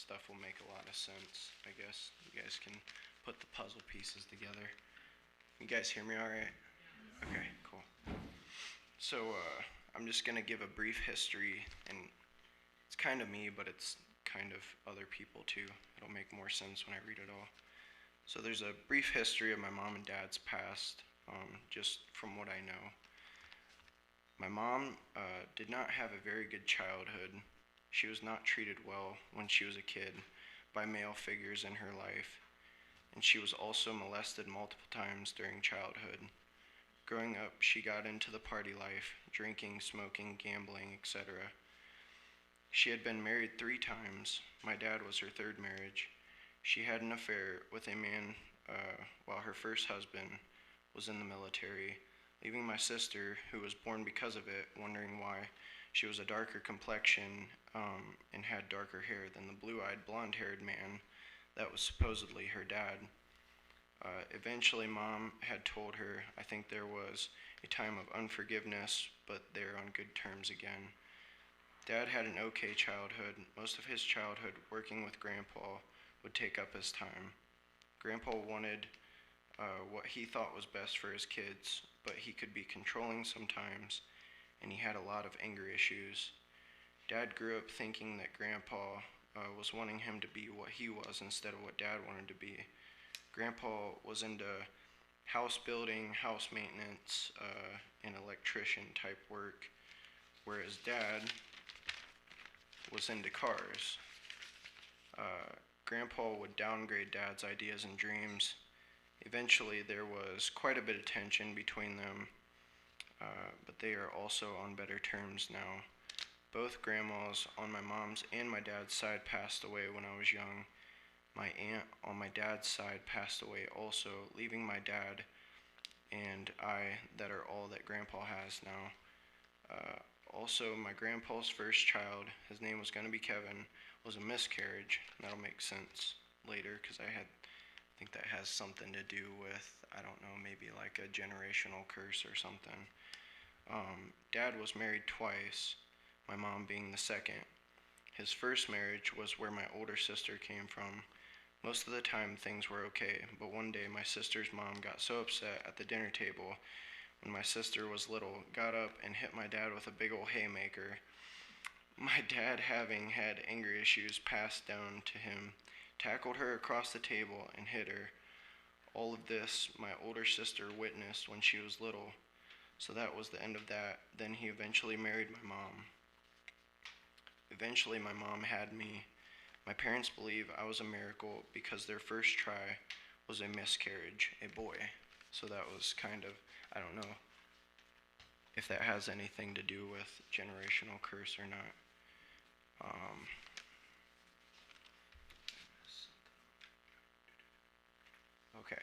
stuff will make a lot of sense, I guess. You guys can put the puzzle pieces together. You guys hear me all right? Okay, cool. So, I'm just going to give a brief history, and it's kind of me, but it's kind of other people too. It'll make more sense when I read it all. So there's a brief history of my mom and dad's past, just from what I know. My mom did not have a very good childhood. She was not treated well when she was a kid by male figures in her life, and she was also molested multiple times during childhood. Growing up, she got into the party life, drinking, smoking, gambling, etc. She had been married 3 times. My dad was her 3rd marriage. She had an affair with a man while her first husband was in the military, leaving my sister, who was born because of it, wondering why she was a darker complexion and had darker hair than the blue-eyed, blonde-haired man that was supposedly her dad. Eventually, Mom had told her, I think there was a time of unforgiveness, but they're on good terms again. Dad had an okay childhood. Most of his childhood working with Grandpa would take up his time. Grandpa wanted what he thought was best for his kids, but he could be controlling sometimes, and he had a lot of anger issues. Dad grew up thinking that Grandpa was wanting him to be what he was instead of what Dad wanted to be. Grandpa was into house building, house maintenance, and electrician type work, whereas Dad was into cars. Grandpa would downgrade Dad's ideas and dreams. Eventually, there was quite a bit of tension between them, but they are also on better terms now. Both grandmas on my mom's and my dad's side passed away when I was young. My aunt on my dad's side passed away also, leaving my dad and I that are all that Grandpa has now. Also, my grandpa's first child, his name was going to be Kevin, was a miscarriage. That'll make sense later because I think that has something to do with, I don't know, maybe like a generational curse or something. Dad was married twice, my mom being the second. His first marriage was where my older sister came from. Most of the time things were okay, but one day my sister's mom got so upset at the dinner table when my sister was little, got up and hit my dad with a big old haymaker. My dad, having had anger issues passed down to him, tackled her across the table and hit her. All of this my older sister witnessed when she was little, so that was the end of that. Then he eventually married my mom. Eventually my mom had me. My parents believe I was a miracle because their first try was a miscarriage, a boy. So that was kind of, I don't know if that has anything to do with generational curse or not. Okay,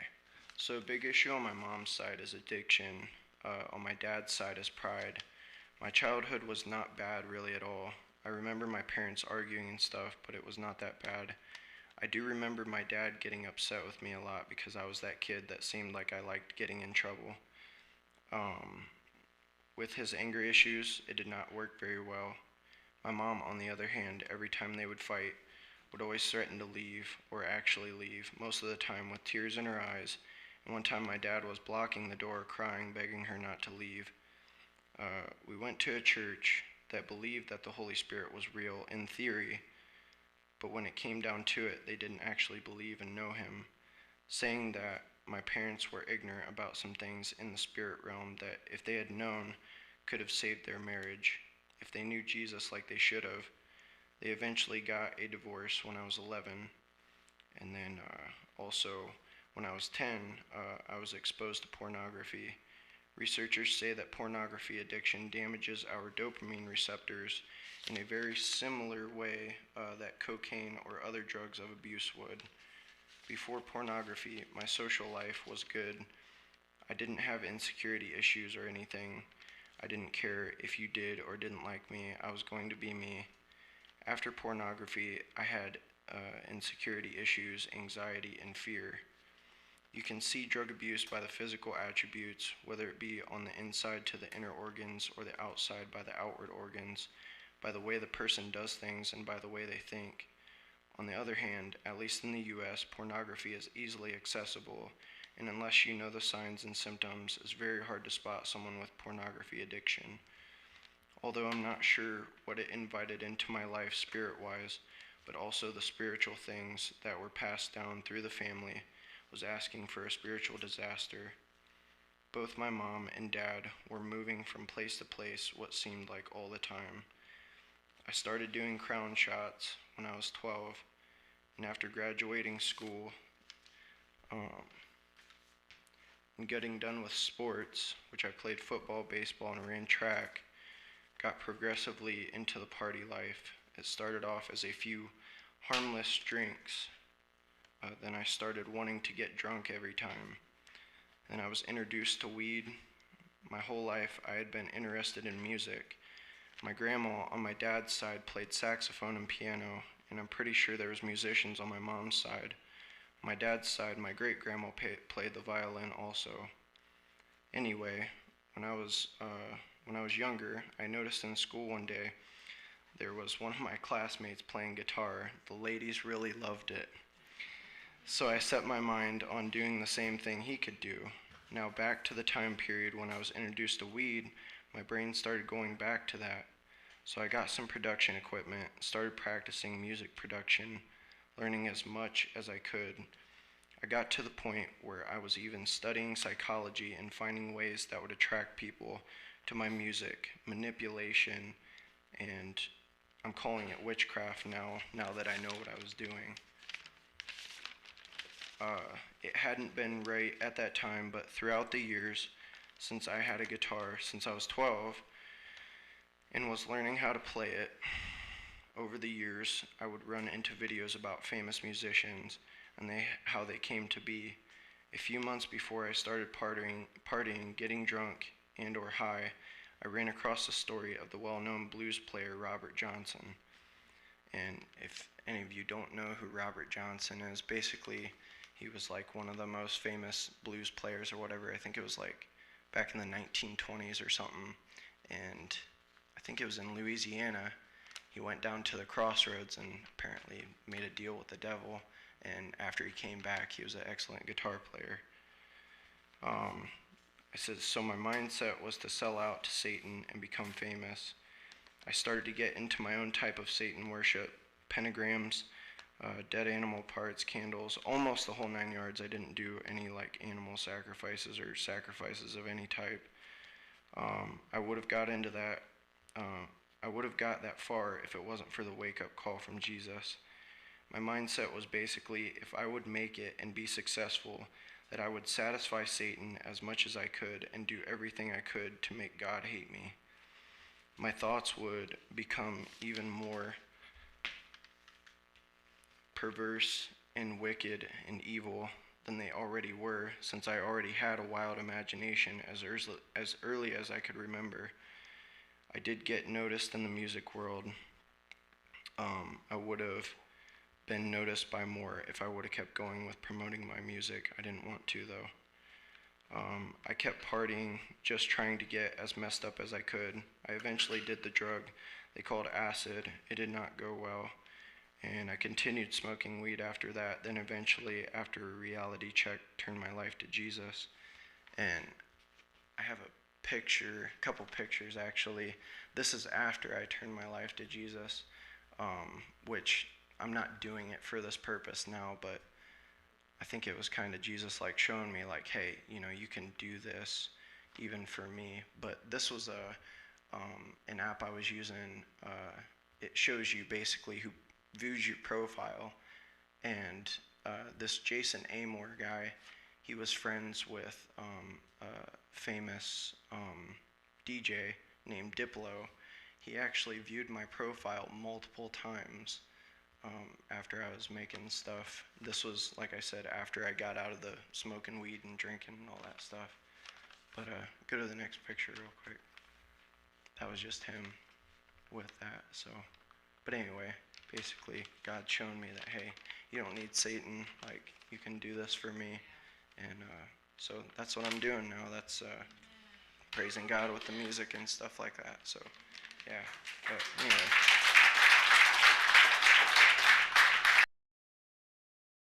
so a big issue on my mom's side is addiction. On my dad's side is pride. My childhood was not bad really at all. I remember my parents arguing and stuff, but it was not that bad. I do remember my dad getting upset with me a lot because I was that kid that seemed like I liked getting in trouble. With his anger issues, it did not work very well. My mom, on the other hand, every time they would fight, would always threaten to leave, or actually leave, most of the time with tears in her eyes. And one time my dad was blocking the door, crying, begging her not to leave. We went to a church that believed that the Holy Spirit was real in theory, but when it came down to it, they didn't actually believe and know him, saying that my parents were ignorant about some things in the spirit realm that, if they had known, could have saved their marriage. If they knew Jesus like they should have. They eventually got a divorce when I was 11, and then also when I was 10, I was exposed to pornography. Researchers say that pornography addiction damages our dopamine receptors in a very similar way that cocaine or other drugs of abuse would. Before pornography, my social life was good. I didn't have insecurity issues or anything. I didn't care if you did or didn't like me. I was going to be me. After pornography, I had insecurity issues, anxiety, and fear. You can see drug abuse by the physical attributes, whether it be on the inside to the inner organs or the outside by the outward organs, by the way the person does things and by the way they think. On the other hand, at least in the US, pornography is easily accessible, and unless you know the signs and symptoms, it's very hard to spot someone with pornography addiction. Although I'm not sure what it invited into my life spirit-wise, but also the spiritual things that were passed down through the family was asking for a spiritual disaster. Both my mom and dad were moving from place to place what seemed like all the time. I started doing crown shots when I was 12, and after graduating school and getting done with sports, which I played football, baseball, and ran track, got progressively into the party life. It started off as a few harmless drinks. Then I started wanting to get drunk every time. Then I was introduced to weed. My whole life I had been interested in music. My grandma on my dad's side played saxophone and piano, and I'm pretty sure there was musicians on my mom's side. On my dad's side, my great-grandma played the violin also. Anyway, when I was younger, I noticed in school one day there was one of my classmates playing guitar. The ladies really loved it. So I set my mind on doing the same thing he could do. Now back to the time period when I was introduced to weed, my brain started going back to that. So I got some production equipment, started practicing music production, learning as much as I could. I got to the point where I was even studying psychology and finding ways that would attract people to my music, manipulation, and I'm calling it witchcraft now that I know what I was doing. It hadn't been right at that time, but throughout the years, since I had a guitar, since I was 12, and was learning how to play it, over the years, I would run into videos about famous musicians and how they came to be. A few months before I started partying, getting drunk, and or high, I ran across the story of the well-known blues player Robert Johnson. And if any of you don't know who Robert Johnson is, basically he was like one of the most famous blues players or whatever. I think it was like back in the 1920s or something. And I think it was in Louisiana. He went down to the crossroads and apparently made a deal with the devil. And after he came back, he was an excellent guitar player. I said, so my mindset was to sell out to Satan and become famous. I started to get into my own type of Satan worship, pentagrams, dead animal parts, candles, almost the whole 9 yards. I didn't do any like animal sacrifices or sacrifices of any type. I would have got into that. I would have got that far if it wasn't for the wake-up call from Jesus. My mindset was basically, if I would make it and be successful, that I would satisfy Satan as much as I could and do everything I could to make God hate me. My thoughts would become even more perverse and wicked and evil than they already were, since I already had a wild imagination as early as I could remember. I did get noticed in the music world. I would have been noticed by more if I would have kept going with promoting my music. I didn't want to, though. I kept partying, just trying to get as messed up as I could. I eventually did the drug they called acid. It did not go well, and I continued smoking weed after that. Then eventually, after a reality check, turned my life to Jesus. And I have a couple pictures actually. This is after I turned my life to Jesus, which I'm not doing it for this purpose now, but I think it was kind of Jesus like showing me like, hey, you can do this even for me. But this was an app I was using. It shows you basically who views your profile, and this Jason Amor guy, he was friends with a famous DJ named Diplo. He actually viewed my profile multiple times after I was making stuff. This was, like I said, after I got out of the smoking weed and drinking and all that stuff. But go to the next picture real quick. That was just him with that. So, but anyway, basically God shown me that, hey, you don't need Satan, like you can do this for me. And so that's what I'm doing now. That's praising God with the music and stuff like that. So yeah, but anyway.